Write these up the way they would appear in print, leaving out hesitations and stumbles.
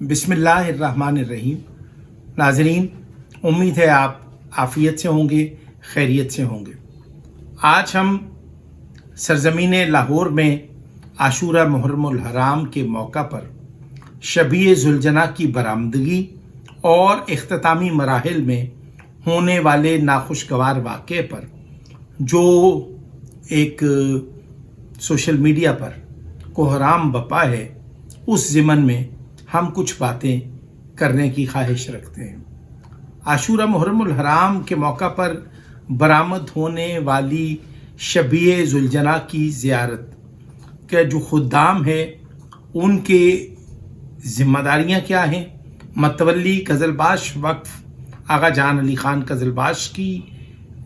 बिस्मिल्लाहिर्रहमानिर्रहीम। नाज़रीन, उम्मीद है आप आफ़ियत से होंगे, खैरियत से होंगे। आज हम सरज़मीन लाहौर में आशूरा मुहर्रमुल हराम के मौका पर शबीए ज़ुलजना की बरामदगी और इख्तितामी मराहिल में होने वाले नाखुशगवार वाक़े पर जो एक सोशल मीडिया पर कोहराम बपा है, उस ज़िमन में हम कुछ बातें करने की ख्वाहिश रखते हैं। आशूरा मुहर्रमुल हराम के मौका पर बरामद होने वाली शबीए ज़ुलजना की ज़ियारत के जो खुद्दाम है, उनके ज़िम्मेदारियाँ क्या हैं, मतवल्ली कज़लबाश वक्फ आगा जान अली ख़ान कज़लबाश की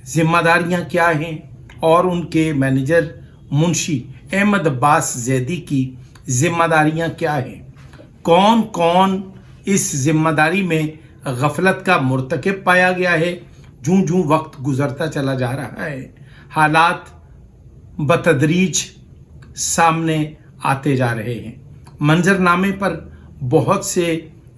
ज़िम्मेदारियाँ क्या हैं और उनके मैनेजर मुंशी अहमद अब्बास ज़ैदी की ज़िम्मेदारियाँ क्या हैं। कौन कौन इस ज़िम्मेदारी में गफलत का मुर्तकिब पाया गया है। जूं जूं वक्त गुजरता चला जा रहा है, हालात बतदरीज सामने आते जा रहे हैं। मंजरनामे पर बहुत से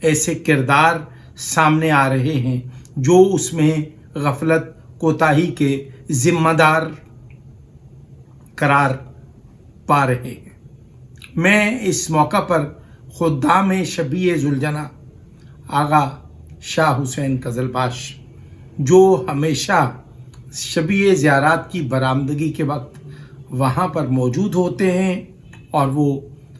ऐसे किरदार सामने आ रहे हैं जो उसमें गफलत कोताही के ज़िम्मेदार करार पा रहे हैं। मैं इस मौका पर खुद्दाम शबीए ज़ुलजना आगा शाह हुसैन कज़लबाश, जो हमेशा शबीए ज़ियारात की बरामदगी के वक्त वहाँ पर मौजूद होते हैं और वो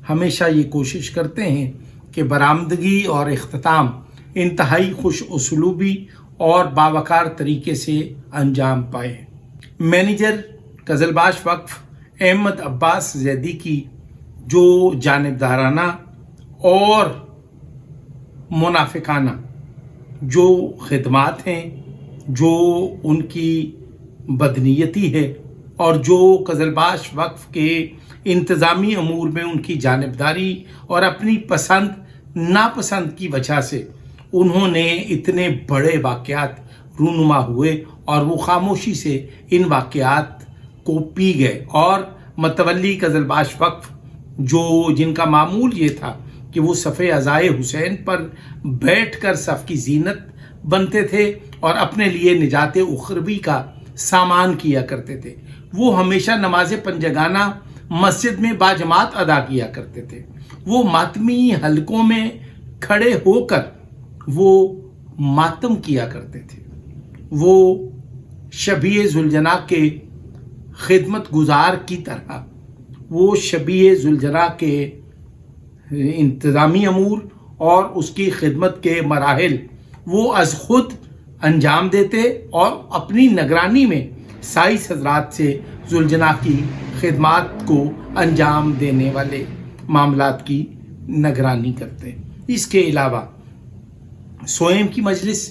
हमेशा ये कोशिश करते हैं कि बरामदगी और इख्तिताम इंतहाई खुश उसलूबी और बावकार तरीके से अंजाम पाए। मैनेजर कज़लबाश वक्फ अहमद अब्बास ज़ैदी की जो जानिबदाराना और मुनाफिकाना जो खिदमात हैं, जो उनकी बदनीयती है और जो कज़लबाश वक्फ के इंतज़ामी अमूर में उनकी जानिबदारी और अपनी पसंद नापसंद की वजह से उन्होंने इतने बड़े वाक़यात रूनुमा हुए और वो खामोशी से इन वाक़यात को पी गए। और मतवल्ली कज़लबाश वक्फ जो जिनका मामूल ये था कि वो सफ़े अज़ाए हुसैन पर बैठकर सफ़ की ज़ीनत बनते थे और अपने लिए निजात उखरवी का सामान किया करते थे। वो हमेशा नमाज पंजगाना मस्जिद में बाजमात अदा किया करते थे। वो मातमी हलकों में खड़े होकर वो मातम किया करते थे। वो शबीए ज़ुलजना के खिदमत गुजार की तरह वो शबीए ज़ुलजना के इंतज़ामी अमूर और उसकी खिदमत के मराहिल वो अज़ खुद अंजाम देते और अपनी निगरानी में साइस हज़रात से ज़ुलजना की खिदमात को अंजाम देने वाले मामलात की निगरानी करते। इसके अलावा सोएम की मजलिस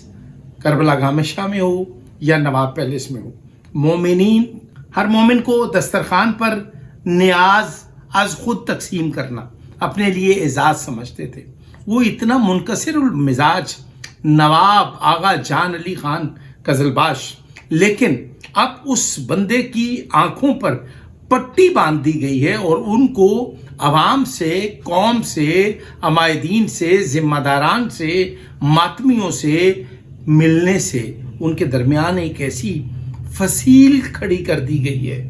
करबला गामशा में हो या नवाब पैलेस में हो, मोमिनीन हर मोमिन को दस्तरखान पर नियाज अज़ खुद तकसीम करना अपने लिए एजाज समझते थे। वो इतना मुनकसिरुल मिजाज नवाब आगा जान अली ख़ान कज़लबाश, लेकिन अब उस बंदे की आंखों पर पट्टी बांध दी गई है और उनको अवाम से, कौम से, अमायदीन से, ज़िम्मेदारान से, मातमियों से मिलने से उनके दरमियान एक ऐसी फसील खड़ी कर दी गई है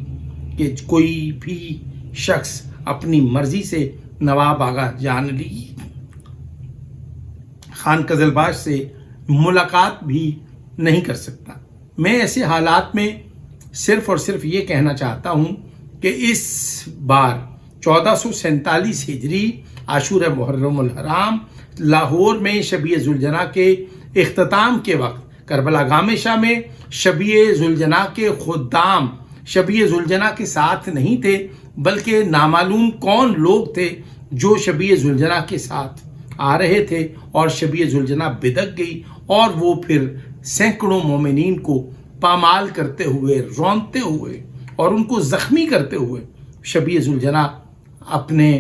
कि कोई भी शख्स अपनी मर्जी से नवाब आगा जान अली ख़ान कज़लबाश से मुलाकात भी नहीं कर सकता। मैं ऐसे हालात में सिर्फ़ और सिर्फ ये कहना चाहता हूँ कि इस बार 1447 हिजरी आशूरा मुहर्रमुल हराम लाहौर में शबीए ज़ुलजना के इख्तिताम के वक्त करबला गामशा में शबीए ज़ुलजना के खुद्दाम शबीए ज़ुलजना के साथ नहीं थे, बल्कि नामालूम कौन लोग थे जो शबीए ज़ुलजना के साथ आ रहे थे और शबीए ज़ुलजना बिदक गई और वो फिर सैकड़ों मोमिनीन को पामाल करते हुए, रौंदते हुए और उनको ज़ख्मी करते हुए शबीए ज़ुलजना अपने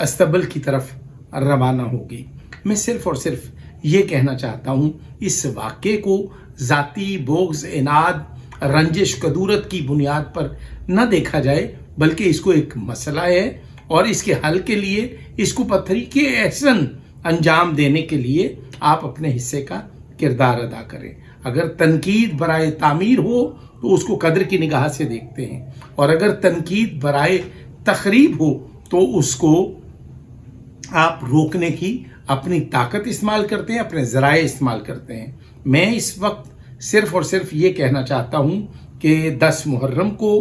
अस्तबल की तरफ रवाना होगी। मैं सिर्फ़ और सिर्फ ये कहना चाहता हूँ, इस वाक़े को ज़ाती बोग्ज़, इनाद, रंजिश, कदूरत की बुनियाद पर न देखा जाए, बल्कि इसको एक मसला है और इसके हल के लिए इसको तरीक़े एहसन انجام دینے کے لیے آپ اپنے حصے کا کردار ادا کریں۔ اگر تنقید برائے تعمیر ہو تو اس کو قدر کی نگاہ سے دیکھتے ہیں، اور اگر تنقید برائے تخریب ہو تو اس کو آپ روکنے کی اپنی طاقت استعمال کرتے ہیں، اپنے ذرائع استعمال کرتے ہیں۔ میں اس وقت صرف اور صرف یہ کہنا چاہتا ہوں کہ 10 محرم کو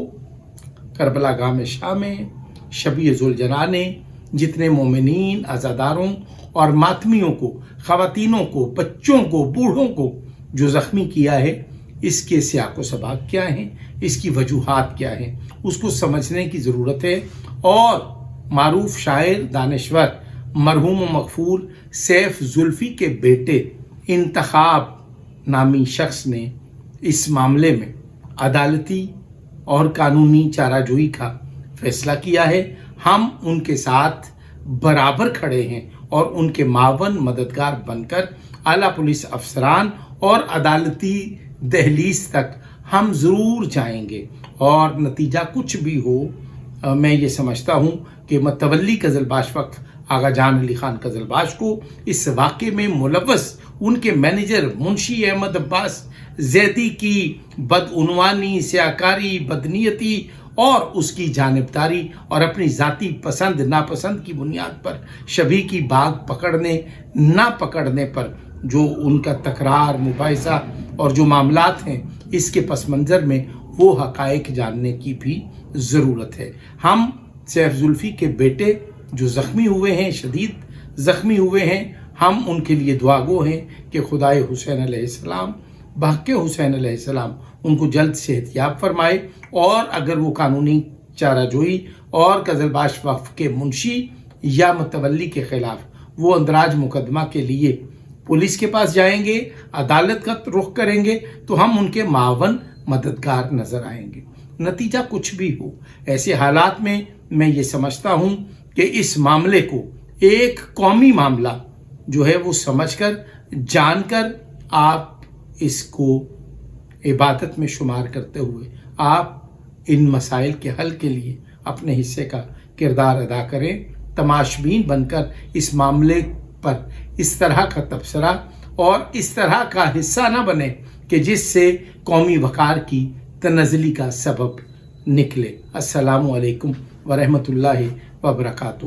کربلا گام شاہ میں شبیہ ذوالجلال نے جتنے مومنین، عزاداروں اور ماتمیوں کو، خواتینوں کو، بچوں کو، بوڑھوں کو جو زخمی کیا ہے، اس کے سیاق و سباق کیا ہیں، اس کی وجوہات کیا ہیں، اس کو سمجھنے کی ضرورت ہے۔ اور معروف شاعر دانشور مرحوم و مغفور سیف زلفی کے بیٹے انتخاب نامی شخص نے اس معاملے میں عدالتی اور قانونی چارہ جوئی کا فیصلہ کیا ہے۔ ہم ان کے ساتھ برابر کھڑے ہیں اور ان کے معاون مددگار بن کر اعلیٰ پولیس افسران اور عدالتی دہلیز تک ہم ضرور جائیں گے، اور نتیجہ کچھ بھی ہو میں یہ سمجھتا ہوں کہ متولی قزلباش وقت آغا جان علی خان قزلباش کو اس واقعے میں ملوث ان کے مینیجر منشی احمد عباس زیدی کی بدعنوانی، سیاہکاری، بدنیتی اور اس کی جانبداری اور اپنی ذاتی پسند ناپسند کی بنیاد پر شبی کی باغ پکڑنے نہ پکڑنے پر جو ان کا تکرار، مباحثہ اور جو معاملات ہیں، اس کے پس منظر میں وہ حقائق جاننے کی بھی ضرورت ہے۔ ہم سیف زلفی کے بیٹے جو زخمی ہوئے ہیں، شدید زخمی ہوئے ہیں، ہم ان کے لیے دعا گو ہیں کہ خدائے حسین علیہ السلام، بحق حسین علیہ السلام ان کو جلد صحت یاب فرمائے، اور اگر وہ قانونی چارہ جوئی اور قزلباش وقف کے منشی یا متولی کے خلاف وہ اندراج مقدمہ کے لیے پولیس کے پاس جائیں گے، عدالت کا رخ کریں گے، تو ہم ان کے معاون مددگار نظر آئیں گے۔ نتیجہ کچھ بھی ہو، ایسے حالات میں میں یہ سمجھتا ہوں کہ اس معاملے کو ایک قومی معاملہ جو ہے وہ سمجھ کر، جان کر، آپ اس کو عبادت میں شمار کرتے ہوئے آپ ان مسائل کے حل کے لیے اپنے حصے کا کردار ادا کریں۔ تماشبین بن کر اس معاملے پر اس طرح کا تبصرہ اور اس طرح کا حصہ نہ بنے کہ جس سے قومی وقار کی تنزلی کا سبب نکلے۔ السلام علیکم ورحمۃ اللہ وبرکاتہ۔